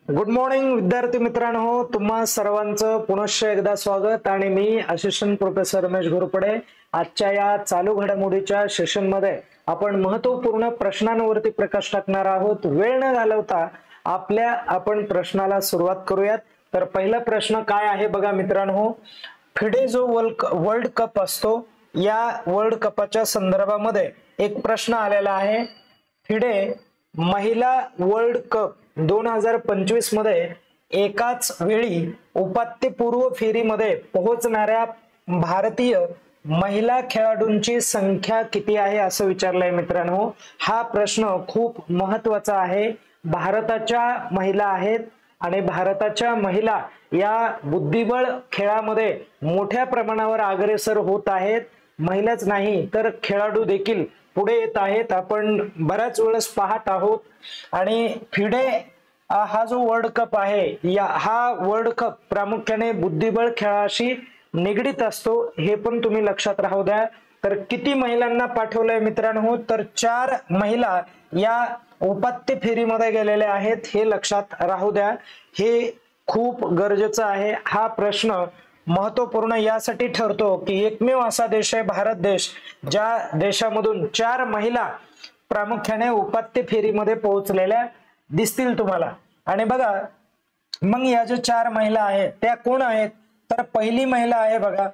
Good morning विद्यार्थी मित्रांनो, तुम्हा सर्वांचं पुनश्च एकदा स्वागत आणि मी असिस्टंट प्रोफेसर रमेश घोरपडे। आजच्या या चालू घडामोडीच्या सेशन मध्ये आपण महत्त्वपूर्ण प्रश्नांवरती प्रकाश टाकणार आहोत। वेळ न घालवता आपण प्रश्नाला सुरुवात करूयात। तर पहिला प्रश्न काय आहे बघा मित्रांनो, फिडे जो वर्ल्ड कप असतो या वर्ल्ड कपच्या संदर्भामध्ये एक प्रश्न आलेला आहे। फिडे महिला वर्ल्ड कप 2025 मध्ये एकाच वेळी उपात्यपूर्व फेरीमध्ये पोहोचणाऱ्या भारतीय महिला खेळाडूंची संख्या किती आहे असं विचारलंय मित्रांनो। हा प्रश्न खूप महत्त्वाचा आहे। भारताच्या महिला आहेत आणि भारताच्या महिला या बुद्धिबळ खेळामध्ये मोठ्या प्रमाणावर अग्रेसर होत आहेत। महिलाच नाही तर खेळाडू देखील पुढे येत आहेत, आपण बऱ्याच वेळेस पाहत आहोत। आणि फिडे हा जो वर्ल्ड कप आहे हा वर्ल्ड कप प्रामुख्याने बुद्धिबळ खेळाशी निगडित असतो, हे पण तुम्ही लक्षात राहू द्या। तर किती महिलांना पाठवलंय मित्रांनो, तर 4 महिला या उपात्य फेरीमध्ये गेलेल्या आहेत, हे लक्षात राहू द्या। हे खूप गरजेचं आहे। हा प्रश्न महत्त्वपूर्ण यासाठी ठरतो की एकमेव असा देश आहे भारत देश ज्या देशामधून 4 महिला प्रामुख्याने उपात्य फेरीमध्ये पोहोचलेल्या दिसतील तुम्हाला। आणि बघा मग या ज्या 4 महिला आहेत त्या कोण आहेत, तर पहिली महिला आहे बघा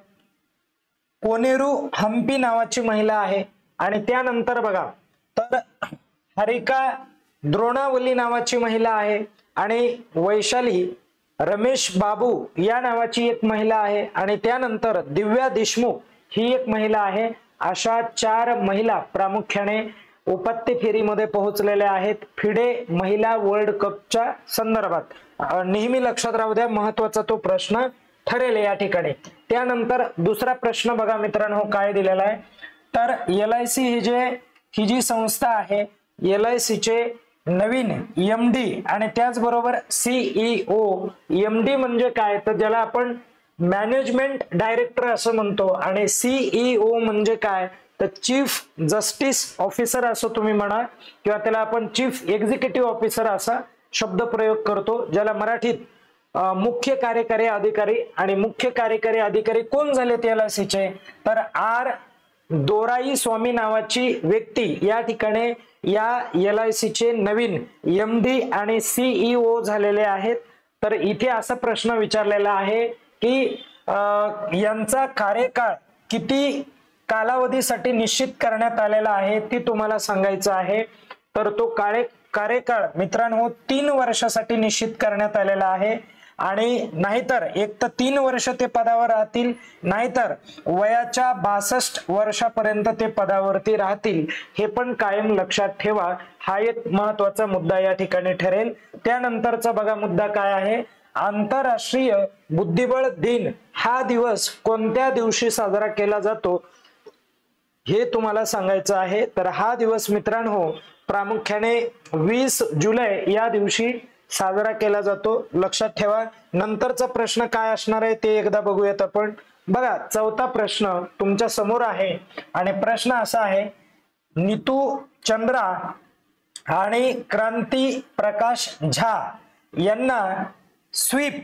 कोनेरू हम्पी नावाची महिला आहे। आणि त्यानंतर बघा तर हरिका द्रोणावली नावाची महिला आहे आणि वैशाली रमेश बाबू या नावाची एक महिला आहे आणि त्यानंतर दिव्या देशमुख ही एक महिला आहे। अशा 4 महिला प्रामुख्याने उपात्य फेरीमध्ये पोहोचलेल्या आहेत फिडे महिला वर्ल्ड कपच्या संदर्भात। नेहमी लक्षात राहू द्या, महत्त्वाचा तो प्रश्न ठरेल या ठिकाणी। त्यानंतर दुसरा प्रश्न बघा मित्रांनो काय दिलेला आहे, तर LIC ही जी संस्था आहे LIC चे नवीन MD आणि त्याचबरोबर CEO। MD म्हणजे काय, तर ज्याला आपण मॅनेजमेंट डायरेक्टर असं म्हणतो आणि CEO म्हणजे काय तर चीफ जस्टिस ऑफिसर असं तुम्ही म्हणा किंवा त्याला आपण चीफ एक्झिक्युटिव्ह ऑफिसर असा शब्द प्रयोग करतो, ज्याला मराठीत मुख्य कार्यकारी अधिकारी। आणि मुख्य कार्यकारी अधिकारी कोण झाले LIC चे, तर आर दोराईस्वामी नावाची व्यक्ती या ठिकाणी या LIC चे नवीन MD आणि CEO झालेले आहेत। तर इथे असा प्रश्न विचारलेला आहे की यांचा कार्यकाळ किती कालावधीसाठी निश्चित करण्यात आलेला आहे ती तुम्हाला सांगायचं आहे। तर तो कार्यकाळ मित्रांनो 3 वर्षासाठी निश्चित करण्यात आलेला आहे। आणि नाहीतर एक तर 3 वर्ष ते पदावर राहतील, नाहीतर वयाच्या 62 वर्षापर्यंत ते पदावरती राहतील, हे पण कायम लक्षात ठेवा। हा एक महत्त्वाचा मुद्दा या ठिकाणी ठरेल। त्यानंतरचा बघा मुद्दा काय आहे, आंतरराष्ट्रीय बुद्धिबळ दिन हा दिवस कोणत्या दिवशी साजरा केला जातो हे तुम्हाला सांगायचं आहे। तर हा दिवस मित्रांनो प्रामुख्याने 20 जुलै या दिवशी साजरा केला जातो, लक्षात ठेवा। नंतरचा प्रश्न काय असणार आहे ते एकदा बघूयात आपण। बघा चौथा प्रश्न तुमच्या समोर आहे आणि प्रश्न असा आहे, नीतू चंद्रा आणि क्रांती प्रकाश झा यांना स्वीप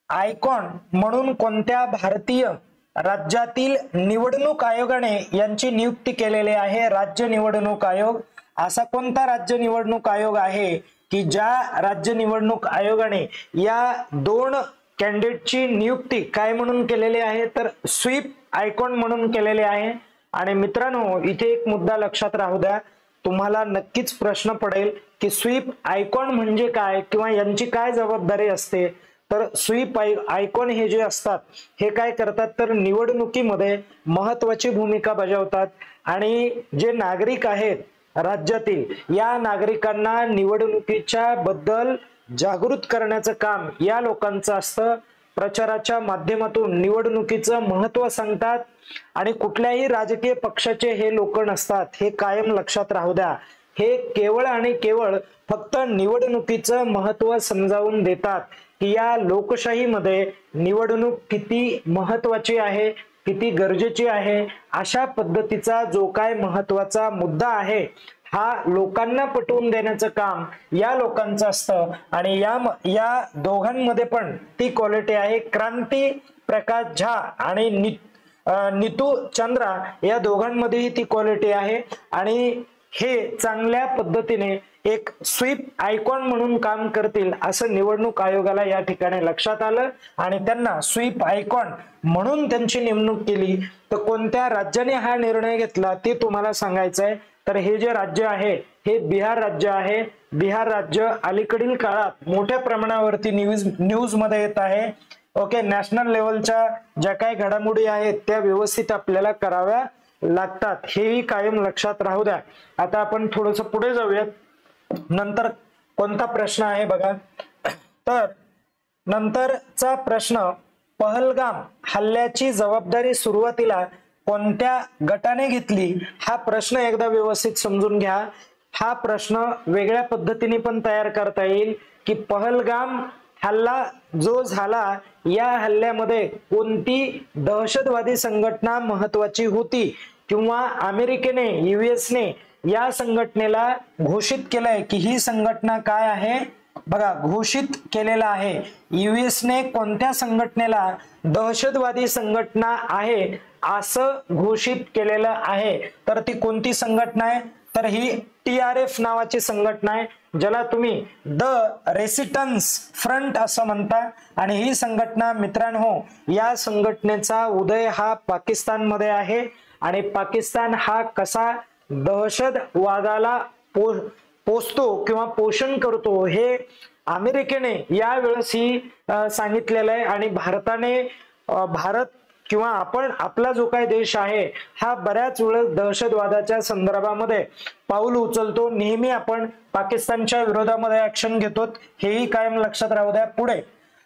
आयकॉन म्हणून कोणत्या भारतीय राज्यातील निवडणूक आयोगाने यांची नियुक्ती केलेली आहे। राज्य निवडणूक आयोग, असा कोणता राज्य निवडणूक आयोग आहे की ज्या राज्य निवडणूक आयोगाने या 2 कॅन्डिडेटची नियुक्ती काय म्हणून केलेली आहे, तर स्वीप आयकॉन म्हणून केलेले आहे। आणि मित्रांनो इथे एक मुद्दा लक्षात राहू द्या, तुम्हाला नक्कीच प्रश्न पडेल की स्वीप आयकॉन म्हणजे काय किंवा यांची काय जबाबदारी असते। तर स्वीप आयकॉन हे जे असतात हे काय करतात, तर निवडणुकीमध्ये महत्त्वाची भूमिका बजावतात आणि जे नागरिक आहेत राज्यातील या नागरिकांना निवडणुकीच्या बद्दल जागृत करण्याचं काम या लोकांचं असतं। प्रचाराच्या माध्यमातून निवडणुकीचं महत्त्व सांगतात आणि कुठल्याही राजकीय पक्षाचे हे लोक नसतात, हे कायम लक्षात राहू द्या। हे केवळ आणि केवळ फक्त निवडणुकीचं महत्त्व समजावून देतात की या लोकशाहीमध्ये निवडणूक किती महत्त्वाची आहे, किती गरजेची आहे। अशा पद्धतीचा जो काय महत्त्वाचा मुद्दा आहे हा लोकांना पटवून देण्याचं काम या लोकांचं असतं आणि या दोघांमध्ये पण ती क्वालिटी आहे. क्रांती प्रकाश झा आणि नीतू चंद्रा या दोघांमध्येही ती क्वालिटी आहे आणि हे चांगल्या पद्धतीने एक स्वीप आयकॉन म्हणून काम करतील असं निवडणूक आयोगाला या ठिकाणी लक्षात आलं आणि त्यांना स्वीप आयकॉन म्हणून त्यांची नेमणूक केली. तर कोणत्या राज्याने हा निर्णय घेतला ते तुम्हाला सांगायचं आहे. तर हे जे राज्य आहे हे बिहार राज्य आहे. बिहार राज्य अलीकडील काळात मोठ्या प्रमाणावरती न्यूज मध्ये येत आहे. ओके, नॅशनल लेवलच्या ज्या काही घडामोडी आहेत त्या व्यवस्थित आपल्याला कराव्या लागतात, हेही कायम लक्षात राहू द्या. आता आपण थोडस पुढे जाऊयात. नंतर कोणता प्रश्न आहे बघा. तर नंतरचा प्रश्न, पहलगाम हल्ल्याची जबाबदारी सुरुवातीला कोणत्या गटाने घेतली, हा प्रश्न एकदा व्यवस्थित समजून घ्या. हा प्रश्न वेगळ्या पद्धतीने पण तयार करता येईल की पहलगाम हल्ला जो झाला या हल्ल्यामध्ये कोणती दहशतवादी संघटना महत्वाची होती किंवा अमेरिकेने युएसने या संघटनेला घोषित केलंय की ही संघटना काय आहे. बघा, घोषित केलेला आहे. युएसने कोणत्या संघटनेला दहशतवादी संघटना आहे असं घोषित केलेलं आहे. तर ती कोणती संघटना आहे, तर ही TRF नावाची संघटना आहे, ज्याला तुम्ही द रेसिस्टन्स फ्रंट असं म्हणता. आणि ही संघटना मित्रांनो, या संघटनेचा उदय हा पाकिस्तानमध्ये आहे आणि पाकिस्तान हा कसा दहशतवादाला पोचतो किंवा पोषण करतो हे अमेरिकेने यावेळेस ही सांगितलेलं आहे. आणि भारत किंवा आपला जो काही देश आहे हा बऱ्याच वेळेस दहशतवादाच्या संदर्भामध्ये पाऊल उचलतो. नेहमी आपण पाकिस्तानच्या विरोधामध्ये ऍक्शन घेतो, हेही कायम लक्षात राहू द्या. पुढे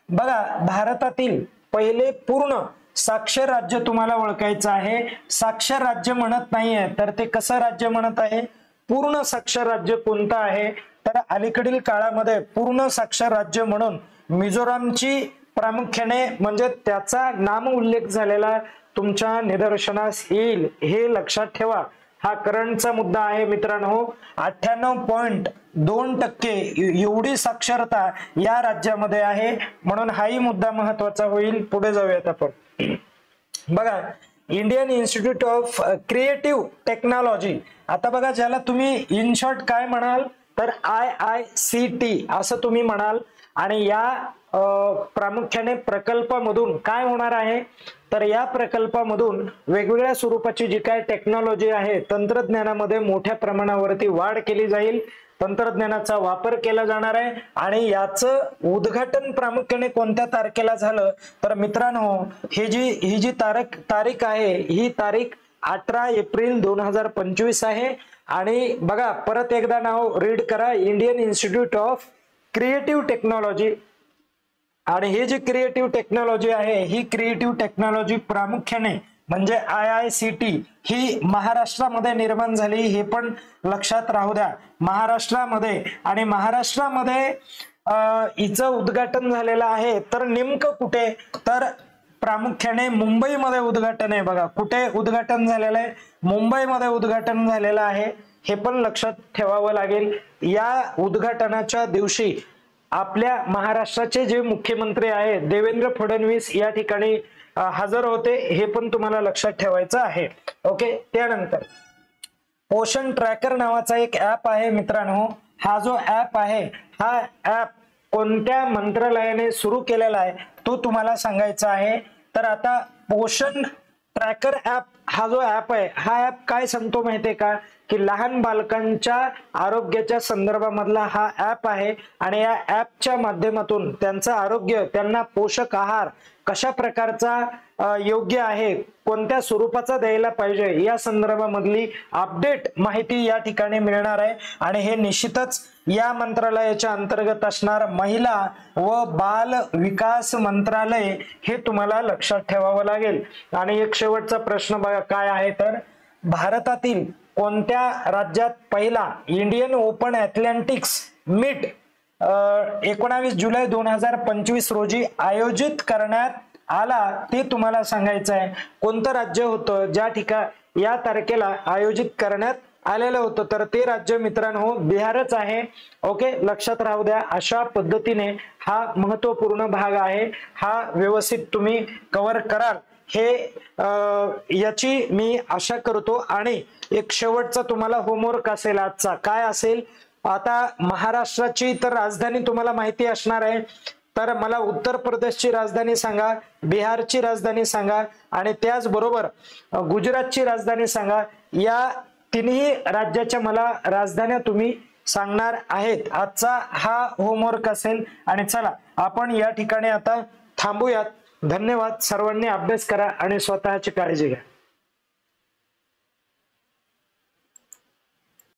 बघा, भारतातील पहिले पूर्ण साक्षर राज्य तुम्हाला ओळखायचं आहे. साक्षर राज्य म्हणत नाहीये तर ते कसं राज्य म्हणत आहे, पूर्ण साक्षर राज्य कोणतं आहे, तर अलीकडील काळामध्ये पूर्ण साक्षर राज्य म्हणून मिझोरामची प्रामुख्याने म्हणजे त्याचा नाम उल्लेख झालेला तुमच्या निदर्शनास येईल, हे लक्षात ठेवा. हा करंटचा मुद्दा आहे मित्रांनो. 98.2% एवढी साक्षरता या राज्यामध्ये आहे, म्हणून हाही मुद्दा महत्वाचा होईल. पुढे जाऊयात आपण. बघा, Indian institute of creative technology. आता बघा, ज्याला तुम्ही इन शॉर्ट काय म्हणाल तर IICT असं तुम्ही म्हणाल. आणि या प्रामुख्याने प्रकल्पामधून काय होणार आहे, तर या प्रकल्पामधून वेगवेगळ्या स्वरूपाची जी काय टेक्नॉलॉजी आहे, तंत्रज्ञानामध्ये मोठ्या प्रमाणावरती वाढ केली जाईल, तंत्रज्ञानाचा वापर केला जाणार आहे. आणि याचं उद्घाटन प्रामुख्याने कोणत्या तारखेला झालं, तर मित्रांनो ही जी तारीख आहे ही तारीख 18 एप्रिल 2025 आहे. आणि बघा, परत एकदा नाव रीड करा, Indian institute of creative technology. आणि हे जी क्रिएटिव्ह टेक्नॉलॉजी आहे ही क्रिएटिव्ह टेक्नॉलॉजी प्रामुख्याने म्हणजे IICT ही महाराष्ट्रामध्ये निर्माण झाली, हे पण लक्षात राहू द्या. महाराष्ट्रामध्ये, आणि महाराष्ट्रामध्ये हिचं उद्घाटन झालेलं आहे. तर नेमकं कुठे, तर प्रामुख्याने मुंबईमध्ये उद्घाटन आहे. बघा, कुठे उद्घाटन झालेलं आहे, मुंबईमध्ये उद्घाटन झालेलं आहे, हे पण लक्षात ठेवावं लागेल. या उद्घाटनाच्या दिवशी आपल्या महाराष्ट्राचे जे मुख्यमंत्री आहेत देवेंद्र फडणवीस या ठिकाणी हजर होते, हे पण तुम्हाला लक्षात ठेवायचं आहे. ओके, त्यानंतर पोषण ट्रॅकर नावाचा एक ऍप आहे मित्रांनो. हा जो ऍप आहे हा ऍप कोणत्या मंत्रालयाने सुरू केलेला आहे तो तुम्हाला सांगायचा आहे. तर आता पोषण ट्रॅकर ऍप हा जो ऍप आहे हा ऍप काय सांगतो माहितीये का, की लहान बालकांच्या आरोग्याच्या संदर्भामधला हा ऍप आहे. आणि या ऍपच्या माध्यमातून त्यांचं आरोग्य, त्यांना पोषक आहार कशा प्रकारचा योग्य आहे, कोणत्या स्वरूपाचा द्यायला पाहिजे या संदर्भामधली अपडेट माहिती या ठिकाणी मिळणार आहे. आणि हे निश्चितच या मंत्रालयाच्या अंतर्गत असणार महिला व बाल विकास मंत्रालय, हे तुम्हाला लक्षात ठेवावं लागेल. आणि एक शेवटचा प्रश्न बघा काय आहे, तर भारतातील कोणत्या राज्यात पहिला इंडियन ओपन ॲथलेटिक्स मीट 19 जुलै 2025 रोजी आयोजित करण्यात आला ते तुम्हाला सांगायचं आहे. कोणतं राज्य होतं ज्या ठिकाणी या तारखेला आयोजित करण्यात आलेलं होतं, तर ते राज्य मित्रांनो बिहारच आहे. ओके, लक्षात राहू द्या. अशा पद्धतीने हा महत्वपूर्ण भाग आहे, हा व्यवस्थित तुम्ही कव्हर कराल हे याची मी आशा करतो. आणि एक शेवटचा तुम्हाला होमवर्क असेल आजचा. काय असेल? आता महाराष्ट्राची तर राजधानी तुम्हाला माहिती असणार आहे, तर मला उत्तर प्रदेशची राजधानी सांगा, बिहारची राजधानी सांगा आणि त्याचबरोबर गुजरातची राजधानी सांगा. या तिन्ही राज्याच्या मला राजधान्या तुम्ही सांगणार आहेत. आजचा हा होमवर्क असेल. आणि चला आपण या ठिकाणी आता थांबूयात. धन्यवाद. सर्वांनी अभ्यास करा आणि स्वतःची काळजी घ्या.